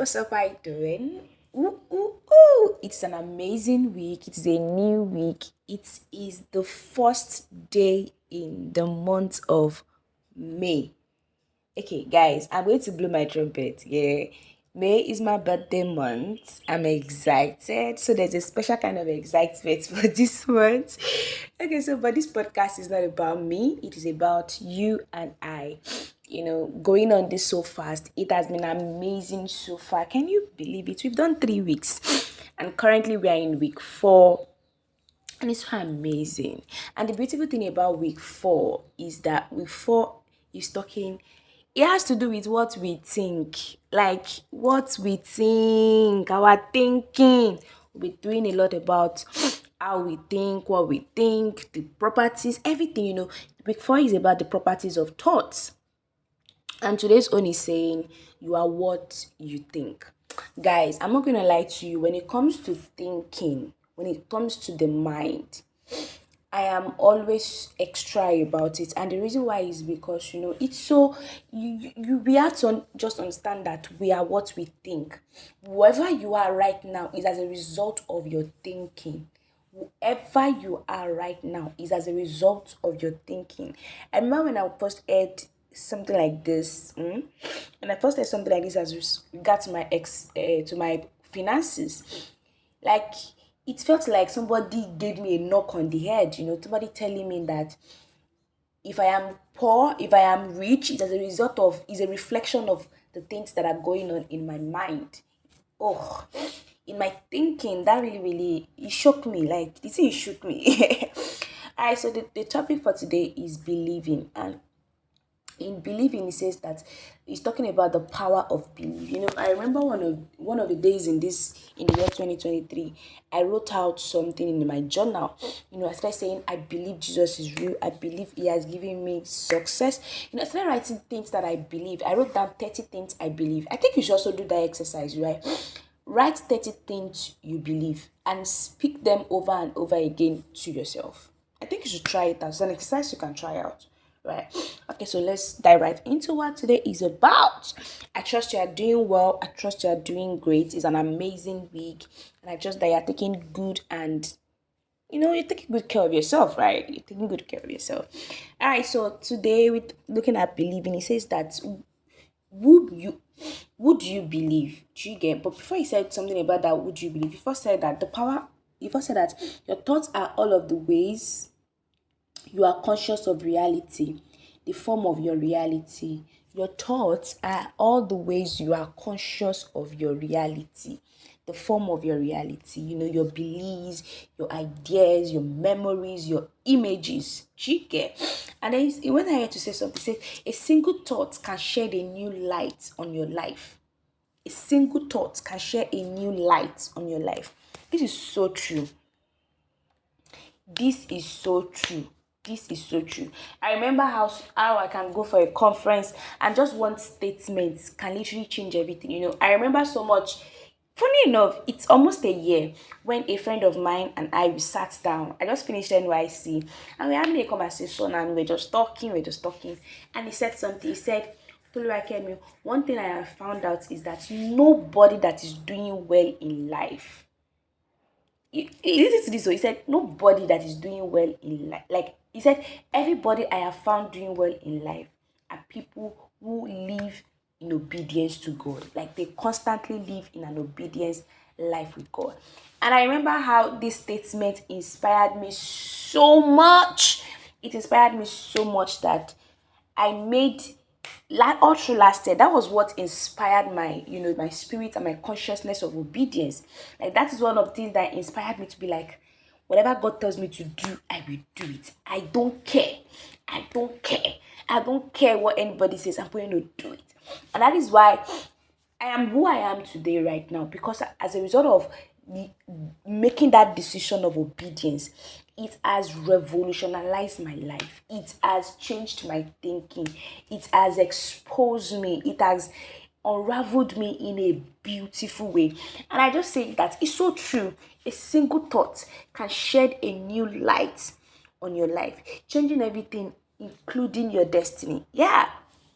what's up? How you doing? Ooh, ooh, ooh. It's an amazing week. It's a new week. It is the first day in the month of May. Okay, guys, I'm going to blow my trumpet. Yeah. May is my birthday month. I'm excited. So there's a special kind of excitement for this month. Okay, so but this podcast is not about me. It is about you and I. Going on this so fast. It has been amazing so far. Can you believe it? We've done 3 weeks. And currently we are in week 4, and it's so amazing. And the beautiful thing about week 4 is that week 4 is talking, it has to do with what we think. Like what we think, our thinking. We're doing a lot about how we think, what we think, the properties, everything, Week 4 is about the properties of thoughts. And today's own is saying you are what you think. Guys, I'm not gonna lie to you. When it comes to thinking, when it comes to the mind, I am always extra about it, and the reason why is because it's so we have to just understand that we are what we think. Whoever you are right now is as a result of your thinking. Whoever you are right now is as a result of your thinking. I remember when I first heard something like this, when I first heard something like this as regards to my to my finances, like it felt like somebody gave me a knock on the head, somebody telling me that if I am poor, if I am rich, it's as a result of, is a reflection of the things that are going on in my mind. Oh, in my thinking, that really, it shook me. Like, this thing shook me. Alright, so the topic for today is believing. And in believing, he says that he's talking about the power of belief. I remember one of the days in the year 2023, I wrote out something in my journal. I started saying I believe Jesus is real. I believe he has given me success. I started writing things that I believe. I wrote down 30 things I believe. I think you should also do that exercise, right? Write 30 things you believe and speak them over and over again to yourself. I think you should try it as an exercise you can try out. Right. Okay, so let's dive right into what today is about. I trust you are doing well. I trust you are doing great. It's an amazing week. And I trust that you're taking good and you're taking good care of yourself, right? You're taking good care of yourself. All right, so today with looking at believing, it says that would you would you believe? Do you get? But before he said something about that, would you believe? He first said that he first said that your thoughts are all of the ways you are conscious of reality, the form of your reality. Your thoughts are all the ways you are conscious of your reality, the form of your reality. Your beliefs, your ideas, your memories, your images. Chike. And then he went ahead to say something. He said, a single thought can shed a new light on your life. A single thought can share a new light on your life. This is so true. This is so true. This is so true. I remember how I can go for a conference and just one statement can literally change everything. I remember so much. Funny enough, it's almost a year when a friend of mine and I, we sat down. I just finished NYC and we had a conversation and we're just talking. And he said something. He said, Toluwakemi, one thing I have found out is that nobody that is doing well in life, he listen to this. So he said nobody that is doing well in life, like he said, everybody I have found doing well in life are people who live in obedience to God. Like they constantly live in an obedience life with God. And I remember how this statement inspired me so much. It inspired me so much that I made, like all through last year, that was what inspired my my spirit and my consciousness of obedience. Like that is one of the things that inspired me to be like, whatever God tells me to do, I will do it. I don't care what anybody says. I'm going to do it. And that is why I am who I am today right now, because as a result of making that decision of obedience, it has revolutionized my life. It has changed my thinking. It has exposed me. It has unraveled me in a beautiful way. And I just say that it's so true. A single thought can shed a new light on your life, changing everything, including your destiny. Yeah,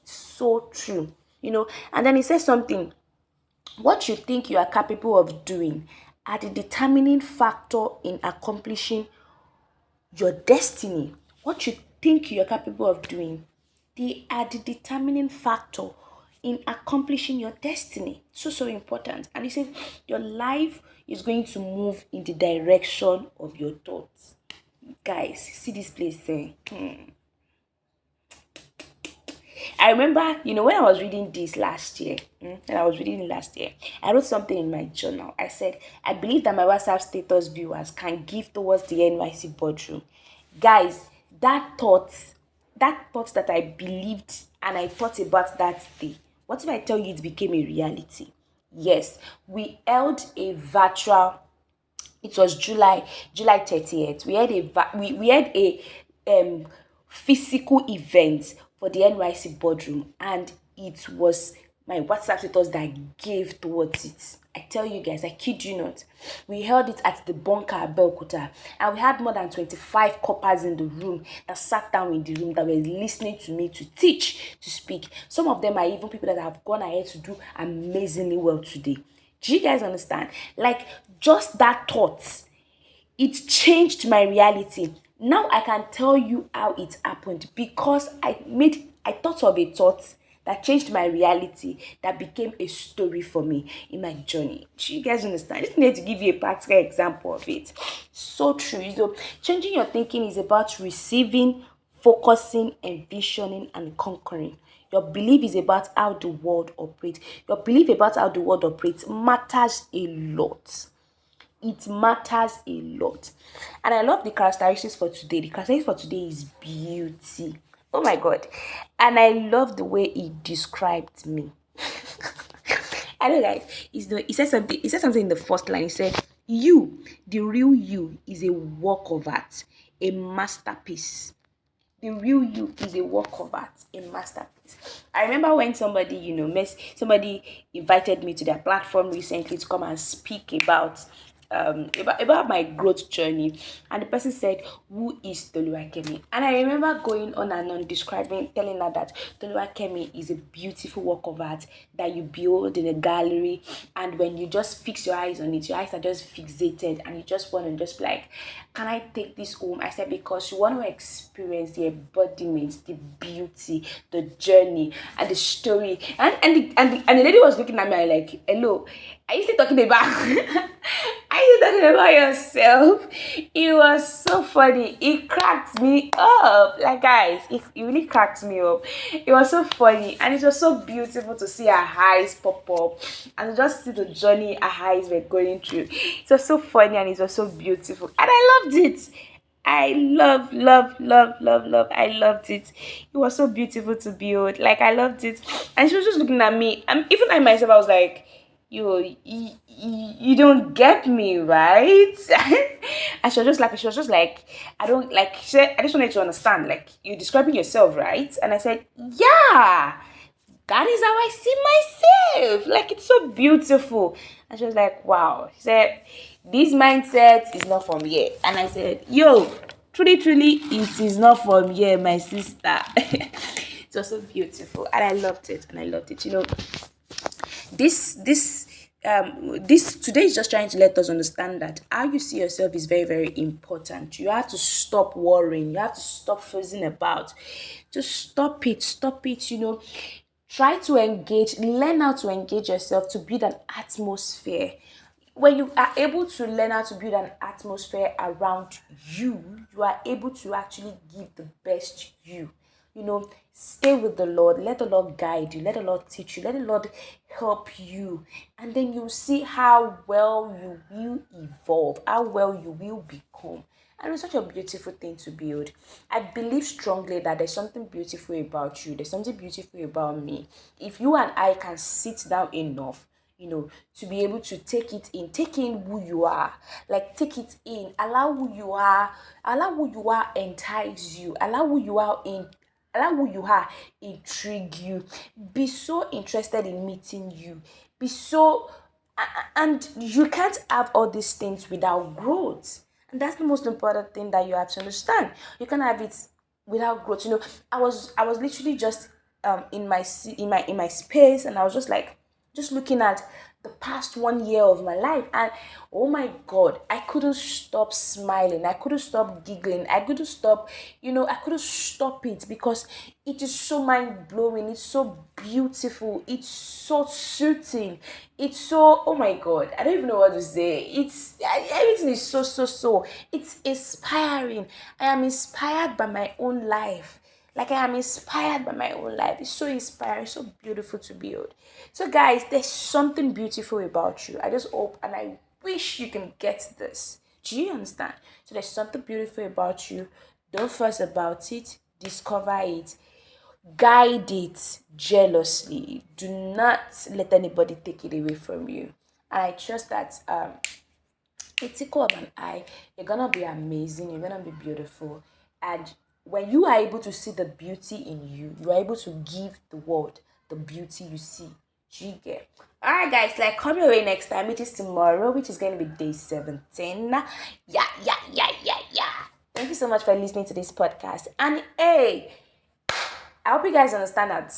so true. And then he says something. What you think you are capable of doing are the determining factor in accomplishing your destiny. What you think you're capable of doing, they are the determining factor in accomplishing your destiny. So, so important. And he said, your life is going to move in the direction of your thoughts. Guys, see this place there. I remember, when I was reading this last year, when I was reading it last year, I wrote something in my journal. I said, I believe that my WhatsApp status viewers can give towards the NYC boardroom. Guys, that thought that I believed and I thought about that day, what if I tell you it became a reality? Yes, we held a virtual, it was July 30th. We had a physical event for the NYC boardroom, and it was my WhatsApp status that gave towards it. I tell you guys, I kid you not. We held it at the bunker at Belkuta, and we had more than 25 coppers in the room that sat down in the room that were listening to me to teach, to speak. Some of them are even people that have gone ahead to do amazingly well today. Do you guys understand? Like, just that thought, it changed my reality. Now I can tell you how it happened because I thought of a thought that changed my reality, that became a story for me in my journey. Do you guys understand? I just need to give you a practical example of it. So true. So changing your thinking is about receiving, focusing, envisioning, and conquering. Your belief is about how the world operates. Your belief about how the world operates matters a lot. It matters a lot. And I love the characteristics for today. The characteristics for today is beauty. Oh my god. And I love the way he described me. I know, guys. He said something in the first line. He said, you, the real you, is a work of art, a masterpiece. The real you is a work of art, a masterpiece. I remember when somebody invited me to their platform recently to come and speak about my growth journey, and the person said, who is Toluwakemi? And I remember going on and on describing, telling her that Toluwakemi is a beautiful work of art that you build in a gallery, and when you just fix your eyes on it, your eyes are just fixated, and you just want to just be like, can I take this home? I said, because you want to experience the embodiment, the beauty, the journey, and the story. And the lady was looking at me like, hello, are you still talking about are you talking about yourself? It was so funny. It cracked me up. Like, guys, it really cracked me up. It was so funny, and it was so beautiful to see her eyes pop up and to just see the journey her eyes were going through. It was so funny and it was so beautiful, and I loved it. I love. I loved it. It was so beautiful to behold. Like, I loved it. And she was just looking at me. And even I myself, I was like, you don't get me, right? And she was just like, I don't like, she said, I just wanted to understand, like, you're describing yourself, right? And I said, yeah, that is how I see myself. Like, it's so beautiful. And she was like, wow. She said, this mindset is not from here. And I said, yo, truly, it is not from here, my sister. It was so beautiful. And I loved it. And I loved it. This today is just trying to let us understand that how you see yourself is very, very important. You have to stop worrying, you have to stop fussing about. Just stop it. Try to engage, learn how to engage yourself to build an atmosphere. When you are able to learn how to build an atmosphere around you, you are able to actually give the best stay with the Lord. Let the Lord guide you. Let the Lord teach you. Let the Lord help you. And then you see how well you will evolve, how well you will become. And it's such a beautiful thing to build. I believe strongly that there's something beautiful about you. There's something beautiful about me. If you and I can sit down enough, to be able to take in who you are, like, take it in, allow who you are entice you, allow who you are intrigue you, be so interested in meeting you, be so, and you can't have all these things without growth. And that's the most important thing that you have to understand. You can't have it without growth. I was literally just in my space, and I was just like, just looking at the past 1 year of my life. And oh my God, I couldn't stop smiling. I couldn't stop giggling. I couldn't stop, I couldn't stop it because it is so mind blowing. It's so beautiful. It's so soothing. It's so, oh my God, I don't even know what to say. Everything is so. It's inspiring. I am inspired by my own life. Like I am inspired by my own life. It's so inspiring, so beautiful to build. So, guys, there's something beautiful about you. I just hope and I wish you can get this. Do you understand? So, there's something beautiful about you. Don't fuss about it. Discover it. Guide it jealously. Do not let anybody take it away from you. And I trust that a tickle of an eye, you're gonna be amazing, you're gonna be beautiful. And when you are able to see the beauty in you, you are able to give the world the beauty you see. Do you get? Alright guys, like come your way next time, which is tomorrow, which is gonna be day 17. Yeah. Thank you so much for listening to this podcast. And hey, I hope you guys understand that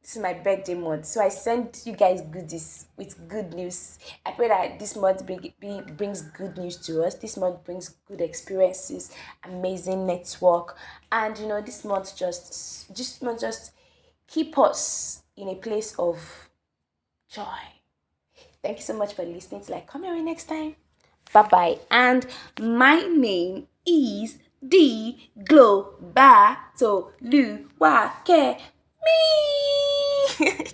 this is my birthday month, so I send you guys goodies with good news. I pray that this month brings good news to us. This month brings good experiences, amazing network, and this month just keep us in a place of joy. Thank you so much for listening. Till I come your way next time. Bye bye. And my name is the Global Toluwake me.